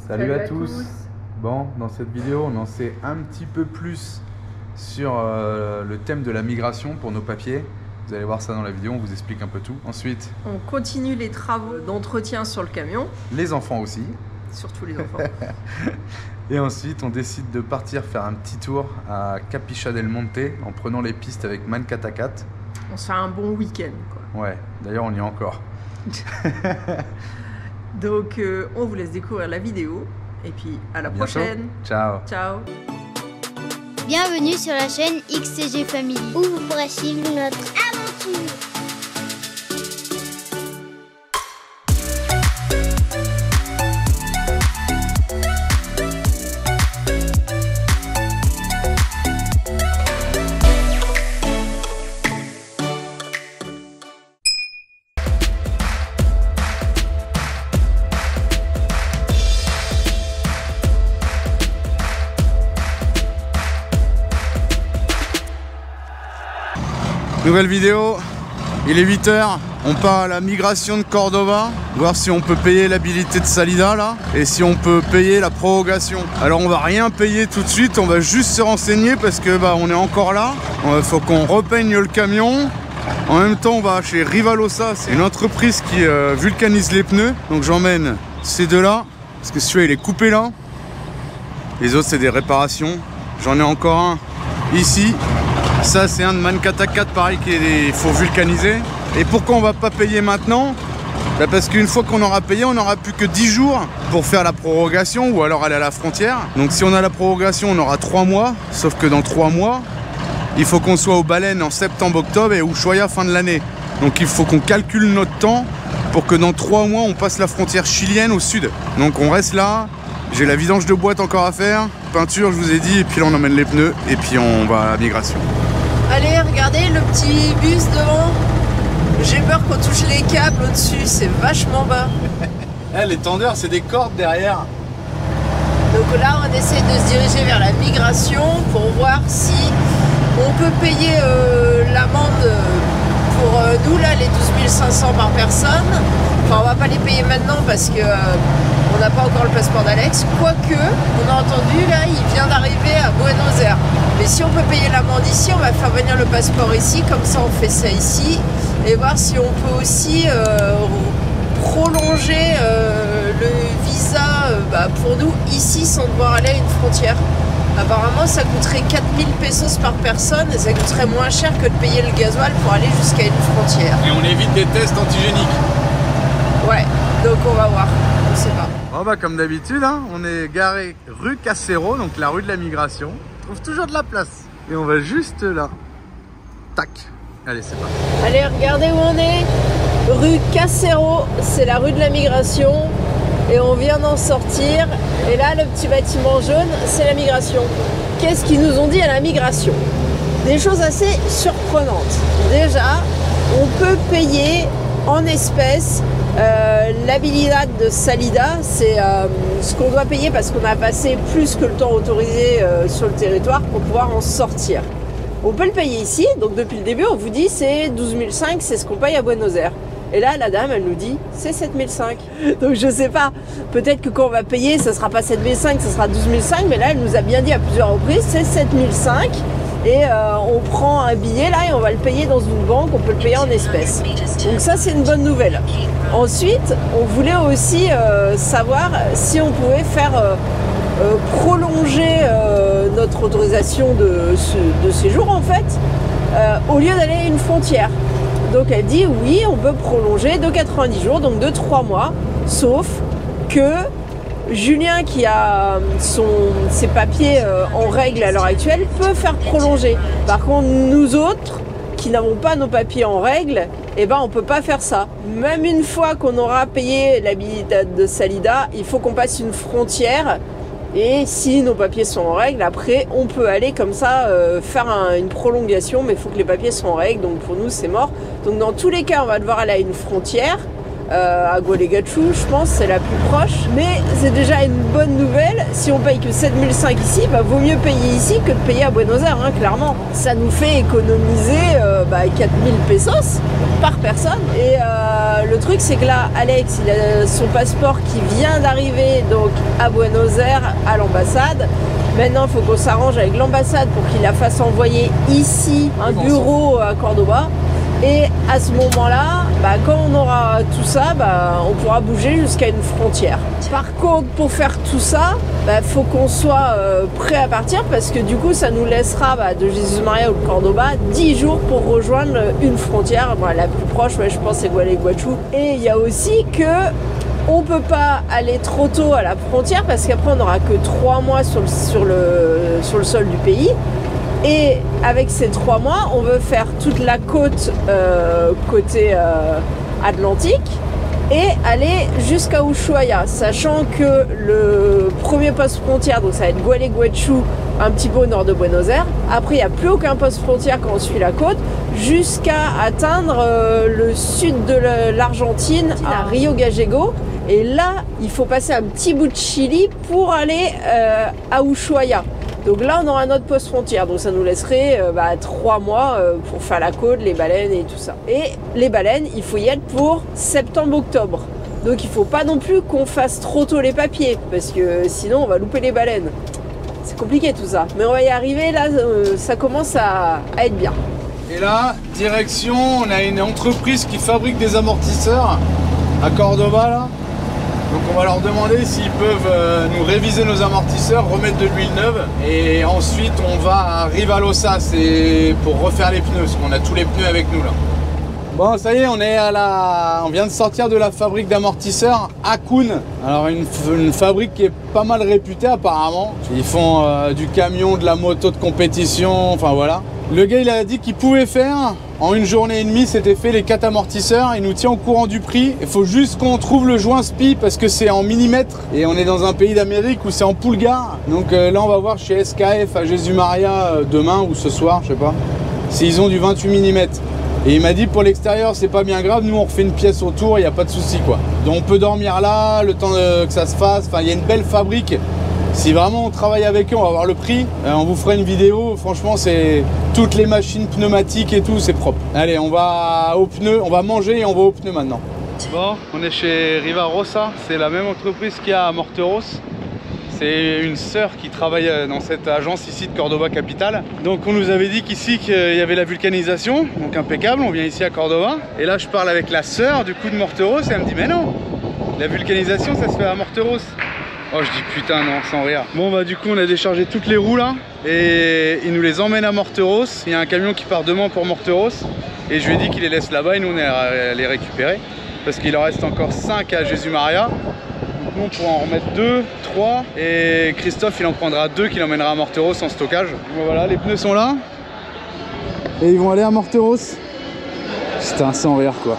Salut à tous. Bon, dans cette vidéo, on en sait un petit peu plus sur le thème de la migration pour nos papiers. Vous allez voir ça dans la vidéo, on vous explique un peu tout. Ensuite, on continue les travaux d'entretien sur le camion. Les enfants aussi. Surtout les enfants. Et ensuite, on décide de partir faire un petit tour à Capiccia del Monte en prenant les pistes avec Mancatacat. On se fait un bon week-end, quoi. Ouais, d'ailleurs, on y est encore. Donc, on vous laisse découvrir la vidéo. Et puis, à la prochaine. Ciao. Ciao. Bienvenue sur la chaîne XCG Family, où vous pourrez suivre notre aventure. Nouvelle vidéo, il est 8 h, on part à la migration de Cordova, voir si on peut payer l'habilité de Salida là, et si on peut payer la prorogation. Alors on va rien payer tout de suite, on va juste se renseigner parce que on est encore là, il faut qu'on repeigne le camion. En même temps on va chez Rivalosa, c'est une entreprise qui vulcanise les pneus, donc j'emmène ces deux là, parce que celui-là il est coupé là, les autres c'est des réparations, j'en ai encore un ici. Ça c'est un de Mancatacat pareil qu'il faut vulcaniser. Et pourquoi on va pas payer maintenant? Parce qu'une fois qu'on aura payé, on n'aura plus que 10 jours pour faire la prorogation ou alors aller à la frontière. Donc si on a la prorogation, on aura 3 mois. Sauf que dans 3 mois, il faut qu'on soit aux baleines en septembre-octobre et Ushuaia fin de l'année. Donc il faut qu'on calcule notre temps pour que dans 3 mois, on passe la frontière chilienne au sud. Donc on reste là. J'ai la vidange de boîte encore à faire. Peinture, je vous ai dit. Et puis là, on emmène les pneus. Et puis on va à la migration. Allez, regardez le petit bus devant. J'ai peur qu'on touche les câbles au-dessus, c'est vachement bas. Les tendeurs, c'est des cordes derrière. Donc là, on essaie de se diriger vers la migration pour voir si on peut payer l'amende pour nous, là, les 12 500 par personne. Enfin, on va pas les payer maintenant parce que on n'a pas encore le passeport d'Alex. Quoique, on a entendu, là, il vient d'arriver à Buenos Aires. Mais si on peut payer l'amende ici, on va faire venir le passeport ici, comme ça on fait ça ici. Et voir si on peut aussi prolonger le visa pour nous ici sans devoir aller à une frontière. Apparemment ça coûterait 4000 pesos par personne et ça coûterait moins cher que de payer le gasoil pour aller jusqu'à une frontière. Et on évite des tests antigéniques. Ouais, donc on va voir, on sait pas. Bon comme d'habitude, hein, on est garé rue Cassero, donc la rue de la migration. On trouve toujours de la place. Et on va juste là. Tac. Allez, c'est parti. Allez, regardez où on est. Rue Cassero, c'est la rue de la migration. Et on vient d'en sortir. Et là, le petit bâtiment jaune, c'est la migration. Qu'est-ce qu'ils nous ont dit à la migration? Des choses assez surprenantes. Déjà, on peut payer en espèces l'habilidad de Salida, c'est ce qu'on doit payer parce qu'on a passé plus que le temps autorisé sur le territoire pour pouvoir en sortir. On peut le payer ici, donc depuis le début on vous dit c'est 12 500, c'est ce qu'on paye à Buenos Aires. Et là la dame elle nous dit c'est 7 500. Donc je sais pas, peut-être que quand on va payer ça sera pas 7 500, ça sera 12 500, mais là elle nous a bien dit à plusieurs reprises c'est 7 500. Et on prend un billet là et on va le payer dans une banque, on peut le payer en espèces. Donc ça c'est une bonne nouvelle. Ensuite, on voulait aussi savoir si on pouvait faire prolonger notre autorisation de séjour en fait, au lieu d'aller à une frontière. Donc elle dit oui, on peut prolonger de 90 jours, donc de 3 mois, sauf que Julien qui a ses papiers en règle à l'heure actuelle peut faire prolonger. Par contre, nous autres qui n'avons pas nos papiers en règle, on peut pas faire ça. Même une fois qu'on aura payé l'habilité de Salida, il faut qu'on passe une frontière. Et si nos papiers sont en règle, après on peut aller comme ça faire une prolongation, mais il faut que les papiers soient en règle, donc pour nous c'est mort. Donc dans tous les cas, on va devoir aller à une frontière. à Gualeguaychú, je pense, c'est la plus proche. Mais c'est déjà une bonne nouvelle. Si on paye que 7005 ici, bah, vaut mieux payer ici que de payer à Buenos Aires, hein, clairement. Ça nous fait économiser 4000 pesos par personne. Et le truc, c'est que là, Alex, il a son passeport qui vient d'arriver donc à Buenos Aires, à l'ambassade. Maintenant, il faut qu'on s'arrange avec l'ambassade pour qu'il la fasse envoyer ici, un bureau à Cordoba. Et à ce moment-là, quand on aura tout ça, on pourra bouger jusqu'à une frontière. Par contre, pour faire tout ça, faut qu'on soit prêt à partir parce que du coup, ça nous laissera de Jesús María ou de Cordoba 10 jours pour rejoindre une frontière. La plus proche, je pense, c'est Gualeguaychú. Et il y a aussi que on peut pas aller trop tôt à la frontière parce qu'après, on n'aura que 3 mois sur le sol du pays. Et avec ces 3 mois, on veut faire toute la côte côté Atlantique et aller jusqu'à Ushuaia, sachant que le premier poste frontière, donc ça va être Gualeguaychú, un petit peu au nord de Buenos Aires. Après, il n'y a plus aucun poste frontière quand on suit la côte, jusqu'à atteindre le sud de l'Argentine, à Rio Gallego. Et là, il faut passer un petit bout de Chili pour aller à Ushuaia. Donc là, on aura notre poste frontière, donc ça nous laisserait 3 mois pour faire la côte, les baleines et tout ça. Et les baleines, il faut y être pour septembre-octobre. Donc il ne faut pas non plus qu'on fasse trop tôt les papiers, parce que sinon on va louper les baleines. C'est compliqué tout ça, mais on va y arriver, là ça commence à être bien. Et là, direction, on a une entreprise qui fabrique des amortisseurs à Cordoba là. Donc on va leur demander s'ils peuvent nous réviser nos amortisseurs, remettre de l'huile neuve. Et ensuite on va à Rivalosa, c'est pour refaire les pneus, parce qu'on a tous les pneus avec nous là. Bon, ça y est, on vient de sortir de la fabrique d'amortisseurs Akun. Alors une fabrique qui est pas mal réputée apparemment. Ils font du camion, de la moto de compétition, enfin voilà. Le gars il a dit qu'il pouvait faire, en une journée et demie, c'était fait les 4 amortisseurs. Il nous tient au courant du prix. Il faut juste qu'on trouve le joint SPI parce que c'est en millimètres. Et on est dans un pays d'Amérique où c'est en Pulgar. Donc là on va voir chez SKF à Jesús María demain ou ce soir, je sais pas, s'ils ont du 28 mm. Et il m'a dit pour l'extérieur c'est pas bien grave, nous on refait une pièce autour, il n'y a pas de souci quoi. Donc on peut dormir là, le temps que ça se fasse. Enfin il y a une belle fabrique. Si vraiment on travaille avec eux, on va voir le prix. On vous fera une vidéo. Franchement, c'est toutes les machines pneumatiques et tout, c'est propre. Allez, on va aux pneus, on va manger et on va aux pneus maintenant. Bon, on est chez Rivarosa. C'est la même entreprise qu'il y a à Morteros. C'est une sœur qui travaille dans cette agence ici de Cordoba capitale. Donc on nous avait dit qu'ici qu'il y avait la vulcanisation, donc impeccable. On vient ici à Cordoba. Et là, je parle avec la sœur du coup de Morteros et elle me dit mais non, la vulcanisation ça se fait à Morteros. Oh je dis putain non, sans rire. Bon du coup on a déchargé toutes les roues là et il nous les emmène à Morteros. Il y a un camion qui part demain pour Morteros et je lui ai dit qu'il les laisse là-bas et nous on est à les récupérer parce qu'il en reste encore 5 à Jesús María. Donc nous on pourra en remettre 2, 3 et Christophe il en prendra 2 qu'il emmènera à Morteros en stockage. Bon, voilà, les pneus sont là et ils vont aller à Morteros. Putain, sans rire quoi.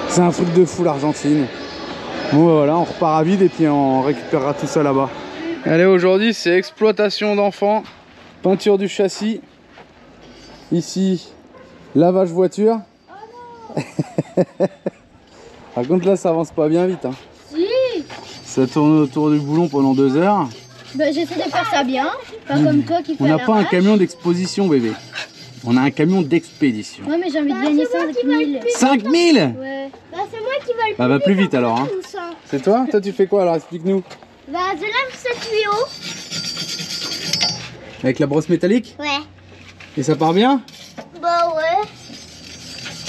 C'est un truc de fou l'Argentine. Bon voilà, on repart à vide et puis on récupérera tout ça là-bas. Allez, aujourd'hui c'est exploitation d'enfants, peinture du châssis. Ici, lavage voiture. Par contre là ça avance pas bien vite. Hein. Si. Ça tourne autour du boulon pendant 2 heures. J'essaie de faire ça bien, pas comme toi qui fais. On n'a pas un camion d'exposition bébé. On a un camion d'expédition. Ouais mais j'ai envie de gagner 5000. 5000 ? Ouais. C'est moi qui va le Bah va plus vite alors hein. C'est toi? Toi tu fais quoi alors? Explique-nous. Je lave ce tuyau. Avec la brosse métallique? Ouais. Et ça part bien? Bah ouais.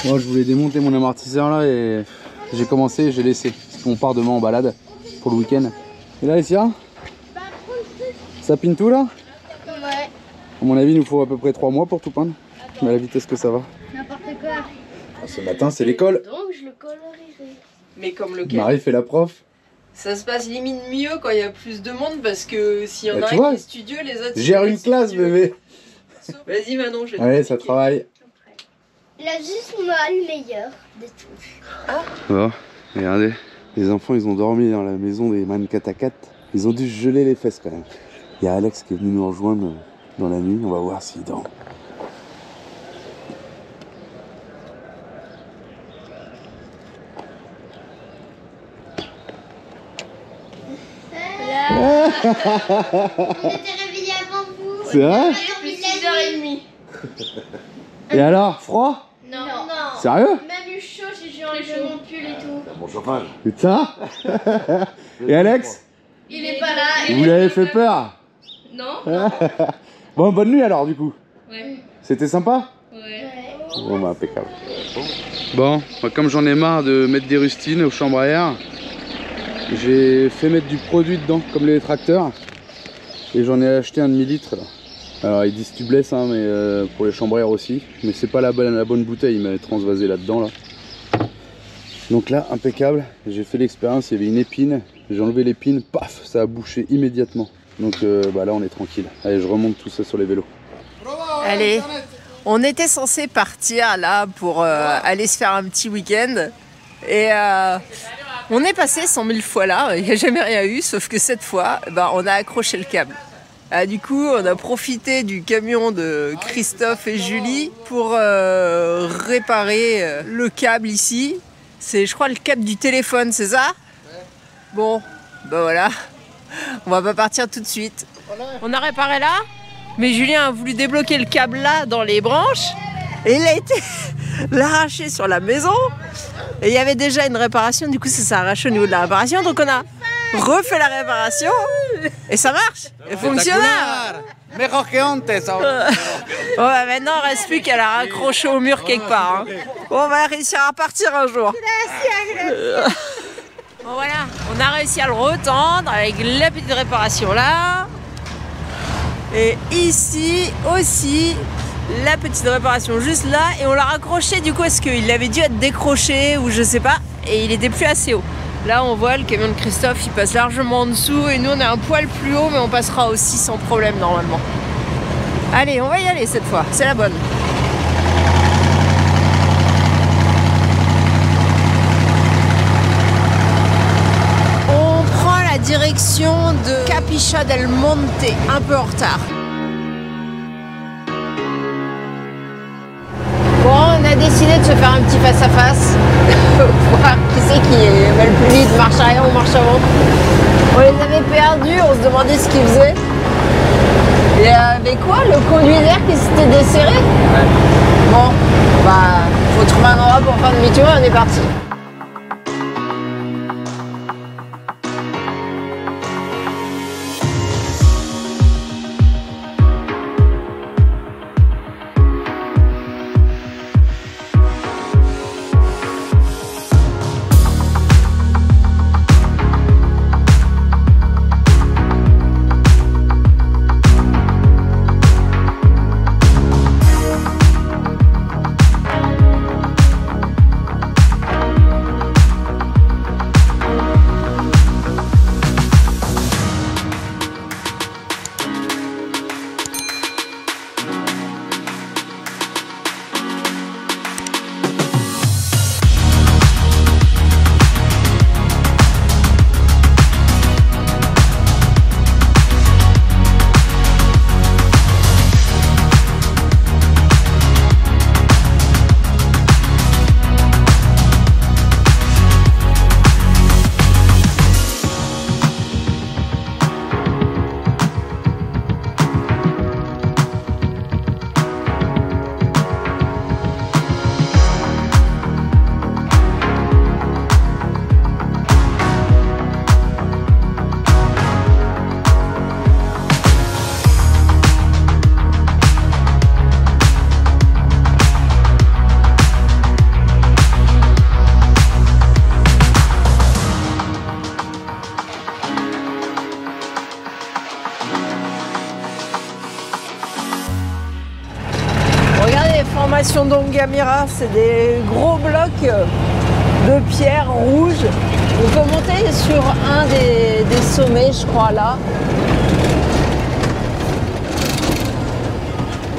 Moi je voulais démonter mon amortisseur là et j'ai commencé et j'ai laissé. Parce qu'on part demain en balade pour le week-end. Et là Essia? Ça pine tout là? Ouais. À mon avis il nous faut à peu près 3 mois pour tout peindre. Mais à la vitesse que ça va. N'importe quoi. Ce matin c'est l'école. Donc je le colorierai. Mais comme lequel? Marie fait la prof. Ça se passe limite mieux quand il y a plus de monde parce que s'il y en Bah, a tu un vois, qui est studieux, les autres... Gère une classe bébé. Vas-y Manon, je vais Allez ça travaille. Il a juste moi le meilleur de tout. Bon, regardez, les enfants ils ont dormi dans la maison des Man4x4. Ils ont dû se geler les fesses quand même. Il y a Alex qui est venu nous rejoindre dans la nuit, on va voir s'il dort. était réveillés avant vous. C'est vrai? Depuis 6h30. Et alors, froid? Non. Sérieux? Même eu chaud, j'ai enlevé mon pull et tout. Bon chauffage. Putain. Et Alex? Il est pas là. Vous lui avez fait peur? Non. Bon, bonne nuit alors du coup. Ouais. C'était sympa? Ouais. Bon bah impeccable. Bon, comme j'en ai marre de mettre des rustines aux chambres à air, j'ai fait mettre du produit dedans, comme les tracteurs. Et j'en ai acheté un demi-litre là. Alors ils disent tubeless hein, mais pour les chambres à air aussi. Mais c'est pas la bonne bouteille, il m'avait transvasé là-dedans là. Donc là, impeccable. J'ai fait l'expérience, il y avait une épine. J'ai enlevé l'épine, paf, ça a bouché immédiatement. Donc bah là on est tranquille. Allez, je remonte tout ça sur les vélos. Allez, on était censé partir là pour aller se faire un petit week-end. Et on est passé 100 000 fois là, il n'y a jamais rien eu, sauf que cette fois, on a accroché le câble. Du coup, on a profité du camion de Christophe et Julie pour réparer le câble ici. C'est, je crois, le câble du téléphone, c'est ça? Bon, voilà. On va pas partir tout de suite. On a réparé là, mais Julien a voulu débloquer le câble là dans les branches et il a été l'arracher sur la maison. Et il y avait déjà une réparation, du coup ça s'est arraché au niveau de la réparation. Donc on a refait la réparation et ça marche. Et fonctionnaire. Mejor que antes, ça. Ouais, maintenant il reste plus qu'à la raccrocher au mur quelque part. Hein. On va réussir à partir un jour. Bon voilà, on a réussi à le retendre avec la petite réparation là. Et ici aussi, la petite réparation juste là. Et on l'a raccroché du coup parce qu'il avait dû être décroché ou je sais pas. Et il était plus assez haut. Là on voit le camion de Christophe, il passe largement en dessous. Et nous on est un poil plus haut mais on passera aussi sans problème normalement. Allez, on va y aller cette fois, c'est la bonne. Direction de Capilla del Monte, un peu en retard. Bon, on a décidé de se faire un petit face-à-face pour voir qui c'est qui va le plus vite, marche arrière ou marche avant. On les avait perdus, on se demandait ce qu'ils faisaient. Il y avait quoi? Le conduit d'air qui s'était desserré? Ouais. Bon, faut trouver un endroit pour faire demi-tour et on est parti. d'Ongamira, c'est des gros blocs de pierre rouge. On peut monter sur un des sommets, je crois, là.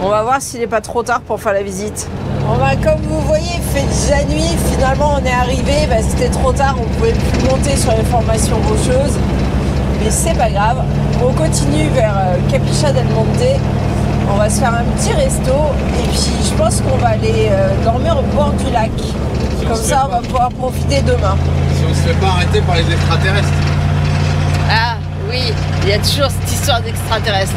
On va voir s'il n'est pas trop tard pour faire la visite. Bon bah, comme vous voyez, il fait déjà nuit. Finalement, on est arrivé. Bah, c'était trop tard. On pouvait plus monter sur les formations rocheuses. Mais c'est pas grave. On continue vers Capilla del Monte. On va se faire un petit resto. Et puis, je pense qu'on va aller dormir au bord du lac. Comme ça, on va pouvoir profiter demain. Si on se fait pas arrêter par les extraterrestres. Ah, oui. oui, il y a toujours cette histoire d'extraterrestres.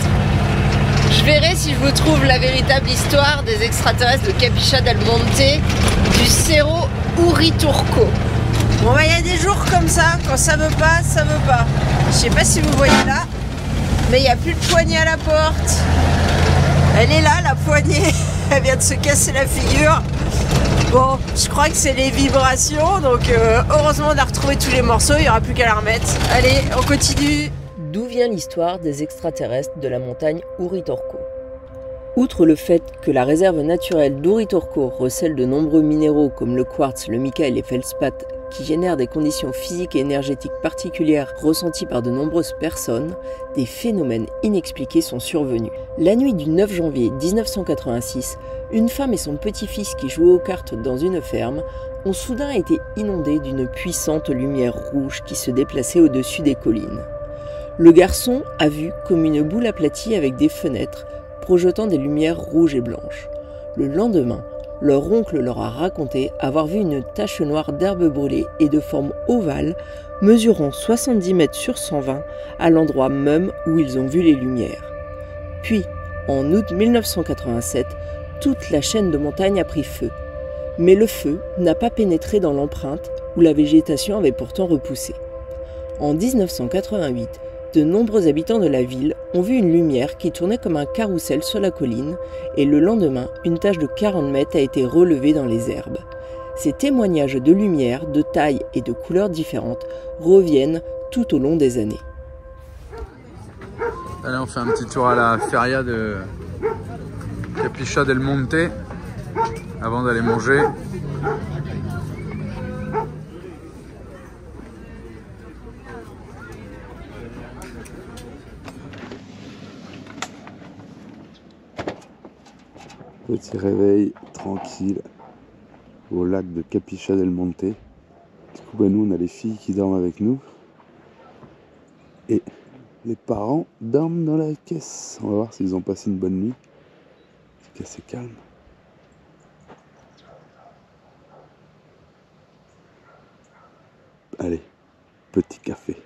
Je verrai si je vous trouve la véritable histoire des extraterrestres de Capiccia del Monte du Cerro Uriturco. Bon bah il y a des jours comme ça, quand ça veut pas, ça veut pas. Je sais pas si vous voyez là, mais il n'y a plus de poignée à la porte. Elle est là, la poignée. Elle vient de se casser la figure. Bon, je crois que c'est les vibrations, donc heureusement on a retrouvé tous les morceaux, il n'y aura plus qu'à la remettre. Allez, on continue. D'où vient l'histoire des extraterrestres de la montagne Uritorco? Outre le fait que la réserve naturelle d'Uritorco recèle de nombreux minéraux comme le quartz, le mica et les feldspaths qui génèrent des conditions physiques et énergétiques particulières ressenties par de nombreuses personnes, des phénomènes inexpliqués sont survenus. La nuit du 9 janvier 1986, une femme et son petit-fils qui jouaient aux cartes dans une ferme ont soudain été inondés d'une puissante lumière rouge qui se déplaçait au-dessus des collines. Le garçon a vu comme une boule aplatie avec des fenêtres projetant des lumières rouges et blanches. Le lendemain, leur oncle leur a raconté avoir vu une tache noire d'herbe brûlée et de forme ovale, mesurant 70 mètres sur 120 à l'endroit même où ils ont vu les lumières. Puis, en août 1987, toute la chaîne de montagnes a pris feu. Mais le feu n'a pas pénétré dans l'empreinte où la végétation avait pourtant repoussé. En 1988, de nombreux habitants de la ville ont vu une lumière qui tournait comme un carrousel sur la colline et le lendemain, une tache de 40 mètres a été relevée dans les herbes. Ces témoignages de lumière, de taille et de couleurs différentes reviennent tout au long des années. Allez, on fait un petit tour à la feria de Capiccia del Monte avant d'aller manger. Petit réveil tranquille au lac de Capiccia del Monte. Du coup, nous, on a les filles qui dorment avec nous. Et les parents dorment dans la caisse. On va voir s'ils ont passé une bonne nuit. C'est assez calme. Allez, petit café.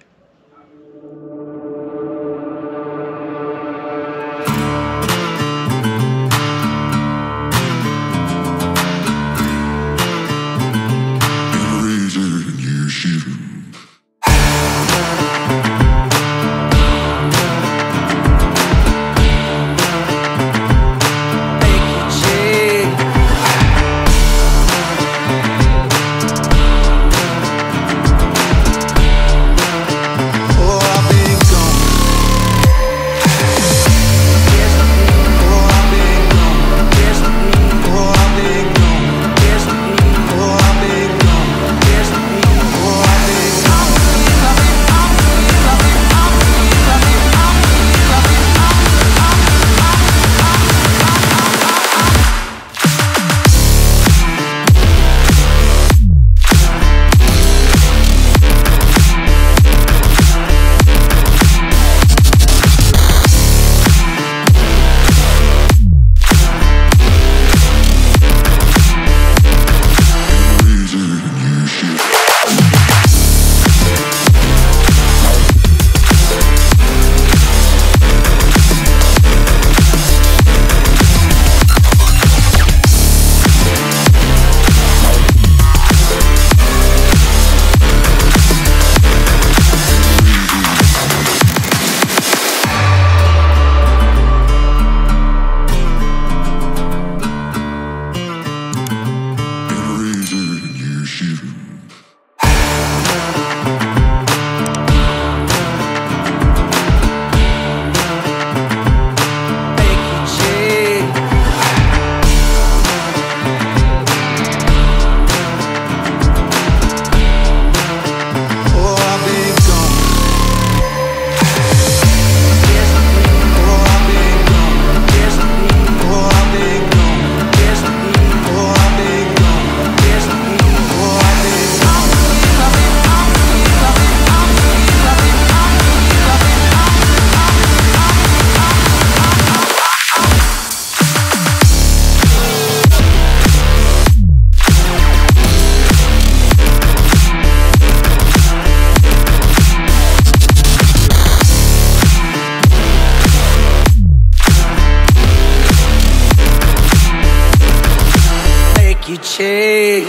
shade.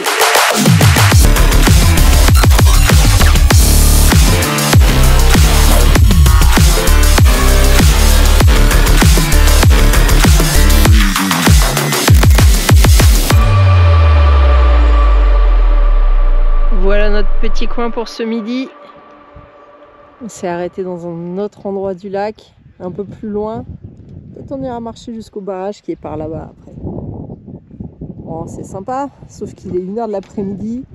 Voilà notre petit coin pour ce midi. On s'est arrêté dans un autre endroit du lac, un peu plus loin. Peut-être on ira marcher jusqu'au barrage qui est par là-bas après. Bon, c'est sympa, sauf qu'il est 1h de l'après-midi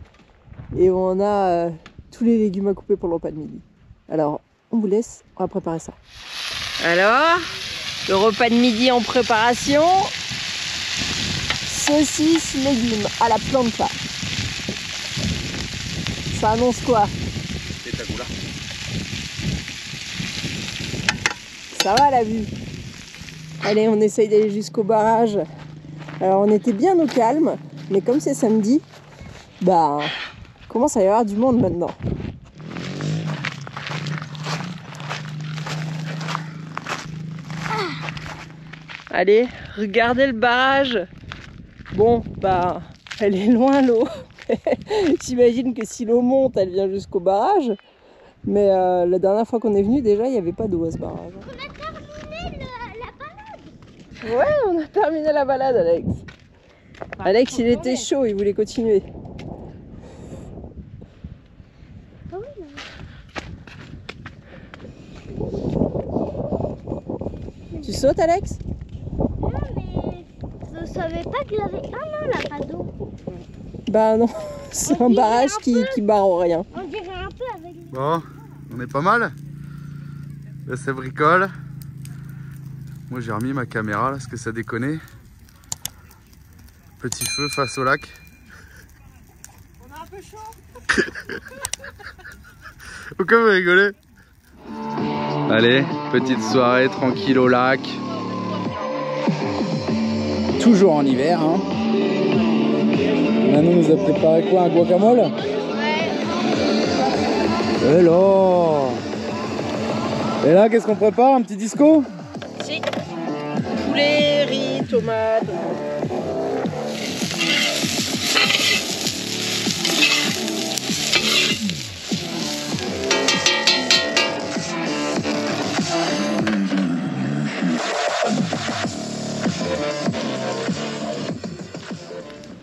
et on a tous les légumes à couper pour le repas de midi. Alors, on vous laisse, on va préparer ça. Alors, le repas de midi en préparation. Saucisses, légumes à la plancha. Ça annonce quoi? Ça va la vue? Allez, on essaye d'aller jusqu'au barrage. Alors on était bien au calme, mais comme c'est samedi, bah commence à y avoir du monde maintenant. Allez, regardez le barrage. Bon, bah elle est loin l'eau. J'imagine que si l'eau monte, elle vient jusqu'au barrage. Mais la dernière fois qu'on est venu, déjà, il n'y avait pas d'eau à ce barrage. On a terminé la balade. Ouais, on a terminé la balade, Alex. Alex, il était chaud, il voulait continuer. Tu sautes, Alex? Non, mais je savais pas qu'il avait... Ah non, là, pas d'eau. Bah non, c'est un barrage qui barre rien. On dirait un peu avec... Bon, on est pas mal. Là, ça bricole. Moi, j'ai remis ma caméra là, parce que ça déconne. Petit feu face au lac. On a un peu chaud. Pourquoi vous rigolez? Allez, petite soirée tranquille au lac. Toujours en hiver, hein. Manon nous a préparé quoi? Un guacamole? Ouais. Hello. Et là, qu'est-ce qu'on prépare? Un petit disco? Si. Poulet, riz, tomates.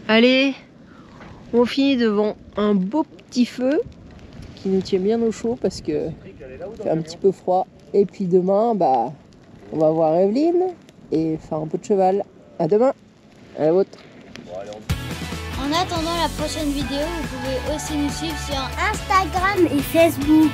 Allez, on finit devant un beau petit feu qui nous tient bien au chaud parce que il fait un petit peu froid. Et puis demain, bah, on va voir Evelyne et faire un peu de cheval. À demain, à la vôtre. En attendant la prochaine vidéo, vous pouvez aussi nous suivre sur Instagram et Facebook.